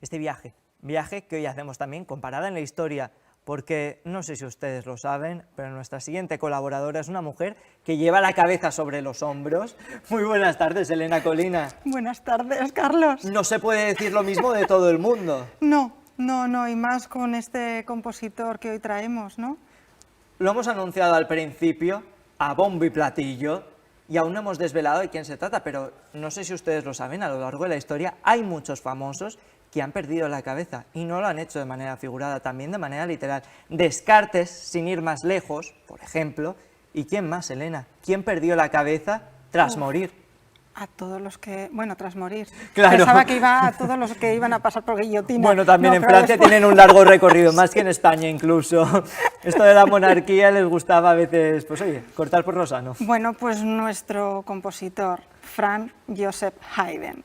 este viaje que hoy hacemos también con parada en la historia, porque no sé si ustedes lo saben, pero nuestra siguiente colaboradora es una mujer que lleva la cabeza sobre los hombros. Muy buenas tardes, Elena Colina. Buenas tardes, Carlos. No se puede decir lo mismo de todo el mundo. No, y más con este compositor que hoy traemos, ¿no? Lo hemos anunciado al principio, a bombo y platillo, y aún no hemos desvelado de quién se trata, pero no sé si ustedes lo saben, a lo largo de la historia hay muchos famosos que han perdido la cabeza, y no lo han hecho de manera figurada, también de manera literal. Descartes, sin ir más lejos, por ejemplo, ¿y quién más, Elena? ¿Quién perdió la cabeza tras morir? A todos los que... Bueno, tras morir. Claro. Pensaba que iba a todos los que iban a pasar por guillotina. Bueno, también no, en Francia después... tienen un largo recorrido, más que en España incluso. Esto de la monarquía les gustaba a veces, pues oye, cortar por lo sano. Bueno, pues nuestro compositor, Franz Joseph Haydn.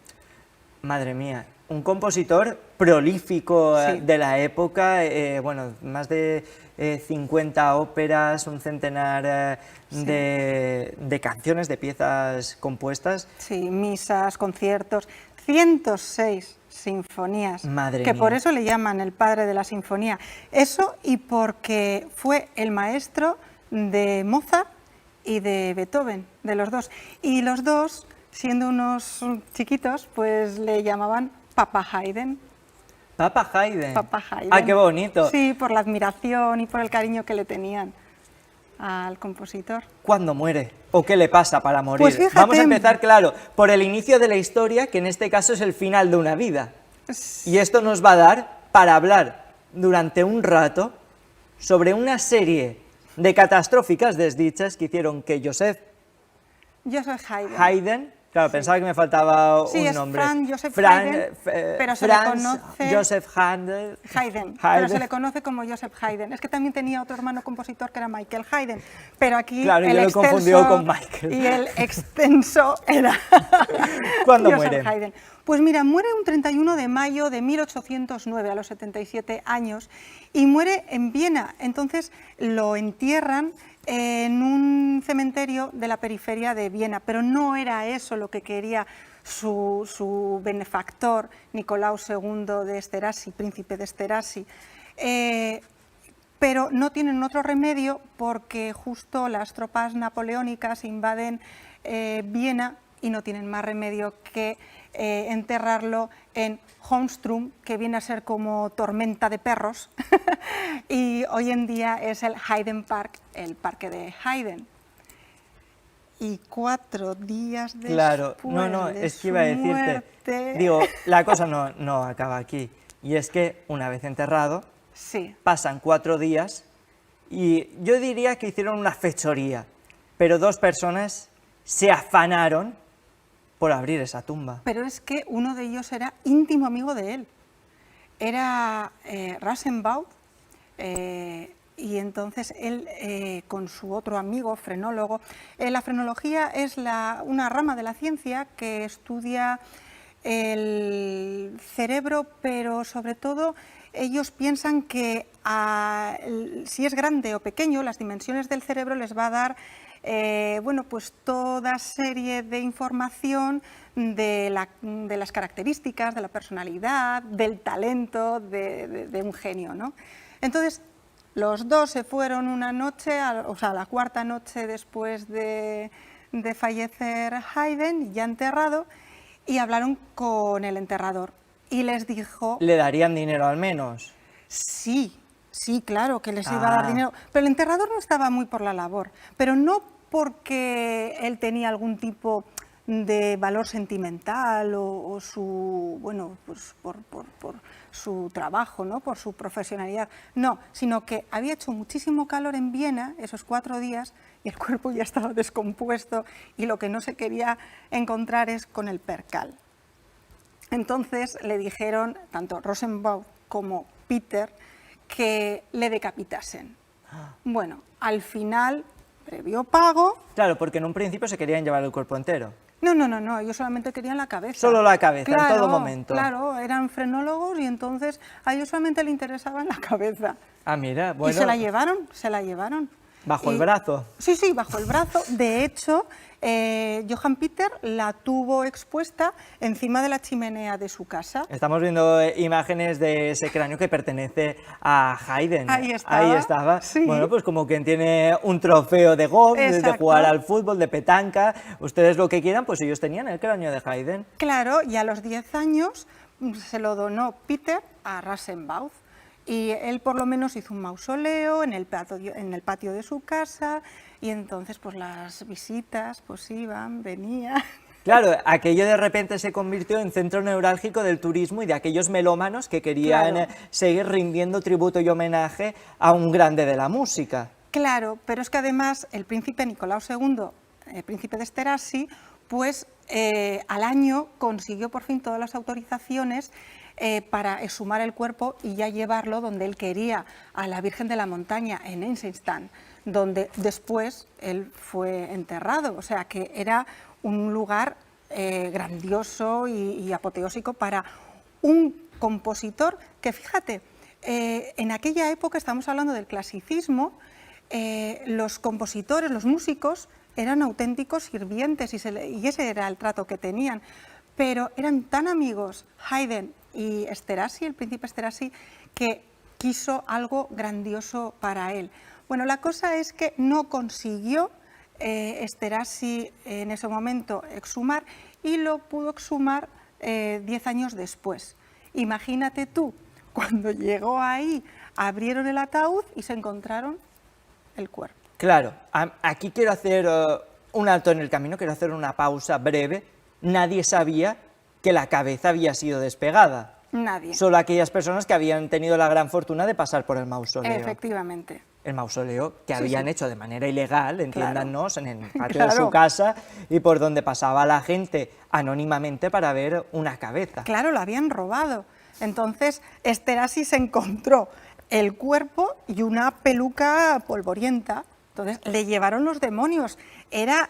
Madre mía, un compositor prolífico Sí. de la época, bueno, más de 50 óperas, un centenar de canciones, de piezas compuestas. Sí, misas, conciertos, 106 sinfonías. Madre que mía. por eso le llaman el padre de la sinfonía. Eso y porque fue el maestro de Mozart y de Beethoven, de los dos. Y los dos, siendo unos chiquitos, pues le llamaban Papa Haydn. Papa Haydn. Papa Haydn. Ah, qué bonito. Sí, por la admiración y por el cariño que le tenían al compositor. ¿Cuándo muere? ¿O qué le pasa para morir? Pues fíjate. Vamos a empezar, claro, por el inicio de la historia, que en este caso es el final de una vida. Y esto nos va a dar para hablar durante un rato sobre una serie de catastróficas desdichas que hicieron que Joseph Haydn, claro, Sí. pensaba que me faltaba Sí, un es nombre. Franz Joseph Haydn, pero se le conoce... Joseph Haydn. Pero se le conoce como Joseph Haydn. Es que también tenía otro hermano compositor que era Michael Haydn, pero aquí Claro, el yo lo he extenso confundido con Michael. y el extenso era ¿Cuándo Joseph muere? Haydn. Pues mira, muere un 31 de mayo de 1809 a los 77 años y muere en Viena. Entonces lo entierran en un cementerio de la periferia de Viena, pero no era eso lo que quería su benefactor, Nicolau II de Esterházy, príncipe de Esterházy. Pero no tienen otro remedio porque justo las tropas napoleónicas invaden Viena y no tienen más remedio que enterrarlo en Holmström, que viene a ser como tormenta de perros, y hoy en día es el Haydn Park, el parque de Haydn. Y 4 días después Claro, no, de es que iba a su decirte, muerte... digo, la cosa no acaba aquí, y es que una vez enterrado, Sí. pasan 4 días, y yo diría que hicieron una fechoría, pero 2 personas se afanaron por abrir esa tumba. Pero es que uno de ellos era íntimo amigo de él. Era Rasenbaum, y entonces él con su otro amigo, frenólogo. La frenología es una rama de la ciencia que estudia el cerebro, pero sobre todo ellos piensan que si es grande o pequeño, las dimensiones del cerebro les va a dar bueno, pues toda serie de información de las características, de la personalidad, del talento de un genio, ¿no? Entonces, los dos se fueron una noche, o sea, la 4ª noche después de fallecer Haydn, ya enterrado, y hablaron con el enterrador. Y les dijo... ¿Le darían dinero al menos? Sí, claro, que les iba a dar dinero. Pero el enterrador no estaba muy por la labor, pero no porque él tenía algún tipo de valor sentimental o su, bueno, pues por su trabajo, ¿no? Por su profesionalidad. No, sino que había hecho muchísimo calor en Viena esos 4 días y el cuerpo ya estaba descompuesto y lo que no se quería encontrar es con el percal. Entonces le dijeron, tanto Rosenbaum como Peter, que le decapitasen. Bueno, al final, previo pago... Claro, porque en un principio se querían llevar el cuerpo entero. No, ellos solamente querían la cabeza. Solo la cabeza, claro, en todo momento. Claro, eran frenólogos y entonces a ellos solamente les interesaba la cabeza. Ah, mira, bueno... Y se la llevaron. ¿Bajo el brazo? Sí, sí, bajo el brazo. De hecho, Johann Peter la tuvo expuesta encima de la chimenea de su casa. Estamos viendo imágenes de ese cráneo que pertenece a Haydn. Ahí estaba. Ahí estaba. Sí. Bueno, pues como quien tiene un trofeo de golf, de Exacto. jugar al fútbol, de petanca, ustedes lo que quieran, pues ellos tenían el cráneo de Haydn. Claro, y a los 10 años se lo donó Peter a Rasenbauth. Y él por lo menos hizo un mausoleo en el patio de su casa, y entonces pues las visitas pues iban, venían. Claro, aquello de repente se convirtió en centro neurálgico del turismo y de aquellos melómanos que querían Claro. seguir rindiendo tributo y homenaje a un grande de la música. Claro, pero es que además el príncipe Nicolau II, el príncipe de Esterházy, pues al año consiguió por fin todas las autorizaciones para exhumar el cuerpo y ya llevarlo donde él quería, a la Virgen de la Montaña, en Eisenstein, donde después él fue enterrado. O sea que era un lugar grandioso y apoteósico para un compositor que, fíjate, en aquella época, estamos hablando del clasicismo, los compositores, los músicos, eran auténticos sirvientes y ese era el trato que tenían. Pero eran tan amigos Haydn y Esterházy, el príncipe Esterházy, que quiso algo grandioso para él. Bueno, la cosa es que no consiguió Esterházy en ese momento exhumar, y lo pudo exhumar 10 años después. Imagínate tú, cuando llegó ahí, abrieron el ataúd y se encontraron el cuerpo. Claro, aquí quiero hacer un alto en el camino, quiero hacer una pausa breve. Nadie sabía que la cabeza había sido despegada. Nadie. Solo aquellas personas que habían tenido la gran fortuna de pasar por el mausoleo. Efectivamente. El mausoleo que Sí, habían sí. hecho de manera ilegal, entiéndannos, en el patio de Claro. su casa, y por donde pasaba la gente anónimamente para ver una cabeza. Claro, lo habían robado. Entonces, Esterházy se encontró el cuerpo y una peluca polvorienta. Entonces, le llevaron los demonios. Era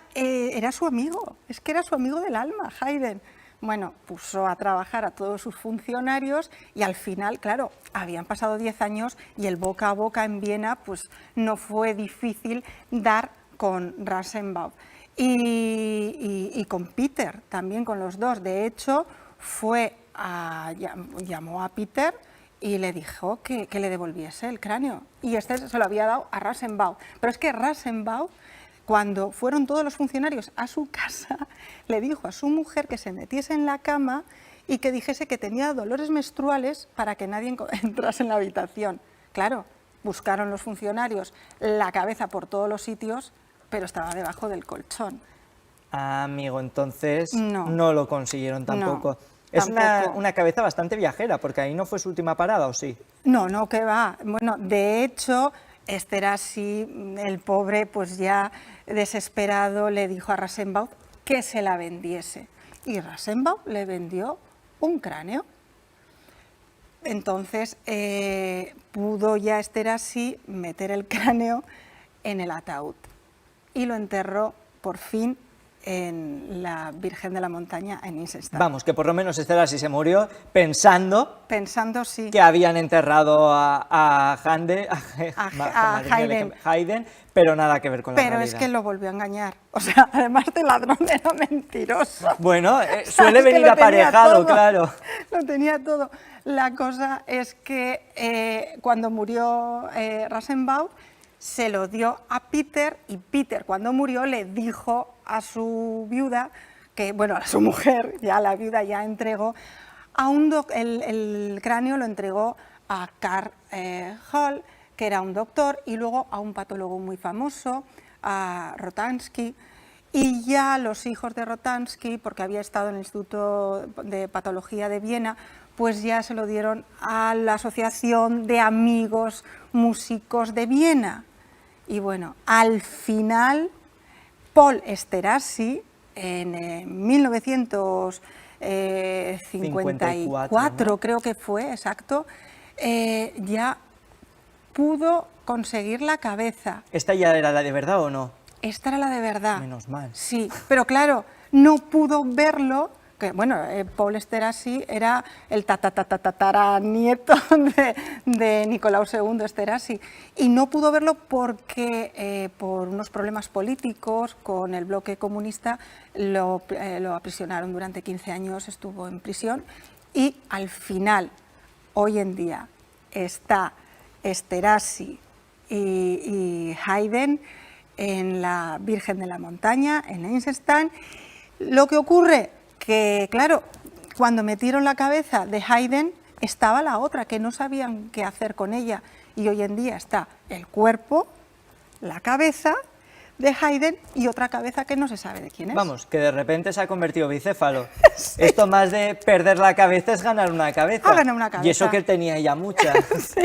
su amigo, es que era su amigo del alma, Haydn. Bueno, puso a trabajar a todos sus funcionarios y al final, claro, habían pasado 10 años y el boca a boca en Viena, pues no fue difícil dar con Rasenbauth. Y con Peter, también con los dos. De hecho, llamó a Peter y le dijo que le devolviese el cráneo. Y este se lo había dado a Rasenbauth. Pero es que Rasenbauth, cuando fueron todos los funcionarios a su casa, le dijo a su mujer que se metiese en la cama y que dijese que tenía dolores menstruales para que nadie entrase en la habitación. Claro, buscaron los funcionarios la cabeza por todos los sitios, pero estaba debajo del colchón. Ah, amigo, entonces No. no lo consiguieron tampoco. No, Es tampoco. una cabeza bastante viajera, porque ahí no fue su última parada, ¿o sí? No, no, que va. Bueno, de hecho, Esterházy, el pobre, pues ya desesperado, le dijo a Rasenbauth que se la vendiese. Y Rasenbauth le vendió un cráneo. Entonces, pudo ya Esterházy meter el cráneo en el ataúd y lo enterró por fin en la Virgen de la Montaña en Eisenstein. Vamos, que por lo menos Esterházy se murió pensando Pensando, sí. que habían enterrado a Haydn, pero nada que ver con la Pero realidad. es que lo volvió a engañar. O sea, además de ladrón, era mentiroso. Bueno, ¿Sabes? suele Que venir lo tenía aparejado, todo. claro. Lo tenía todo. La cosa es que cuando murió Rasenbauth, se lo dio a Peter, y Peter, cuando murió, le dijo a su viuda, que, bueno, a su mujer, ya la viuda ya entregó, el cráneo lo entregó a Karl Hall, que era un doctor, y luego a un patólogo muy famoso, a Rotansky, y ya los hijos de Rotansky, porque había estado en el Instituto de Patología de Viena, pues ya se lo dieron a la Asociación de Amigos Músicos de Viena. Y bueno, al final, Paul Esterházy, en 1954, ¿no? creo que fue, exacto, ya pudo conseguir la cabeza. ¿Esta ya era la de verdad o no? Esta era la de verdad. Menos mal. Sí, pero claro, no pudo verlo, porque, bueno, Paul Esterhazy era el tataranieto de Nicolau II Esterhazy, y no pudo verlo porque por unos problemas políticos con el bloque comunista lo aprisionaron durante 15 años, estuvo en prisión, y al final, hoy en día, está Esterhazy y Haydn en la Virgen de la Montaña, en Eisenstein. Lo que ocurre que, claro, cuando metieron la cabeza de Haydn estaba la otra, que no sabían qué hacer con ella, y hoy en día está el cuerpo, la cabeza de Haydn y otra cabeza que no se sabe de quién es. Vamos, que de repente se ha convertido bicéfalo. Sí. Esto más de perder la cabeza es ganar una cabeza. Ha ganado una cabeza. Y eso que él tenía ya muchas. Sí.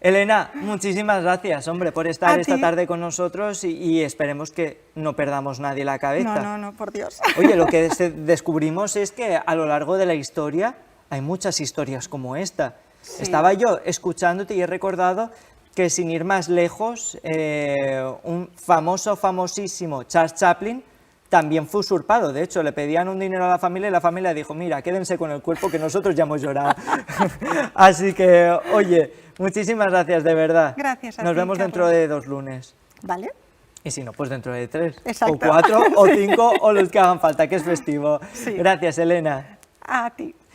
Elena, muchísimas gracias, hombre, por estar esta tarde con nosotros y esperemos que no perdamos nadie la cabeza. No, por Dios. Oye, lo que descubrimos es que a lo largo de la historia hay muchas historias como esta. Sí. Estaba yo escuchándote y he recordado que, sin ir más lejos, un famosísimo Charles Chaplin también fue usurpado. De hecho, le pedían un dinero a la familia y la familia dijo: mira, quédense con el cuerpo que nosotros ya hemos llorado. Así que, oye, muchísimas gracias, de verdad. Gracias a Nos ti, vemos dentro de 2 lunes. Vale. Y si no, pues dentro de 3, Exacto. o 4, o 5, o los que hagan falta, que es festivo. Sí. Gracias, Elena. A ti.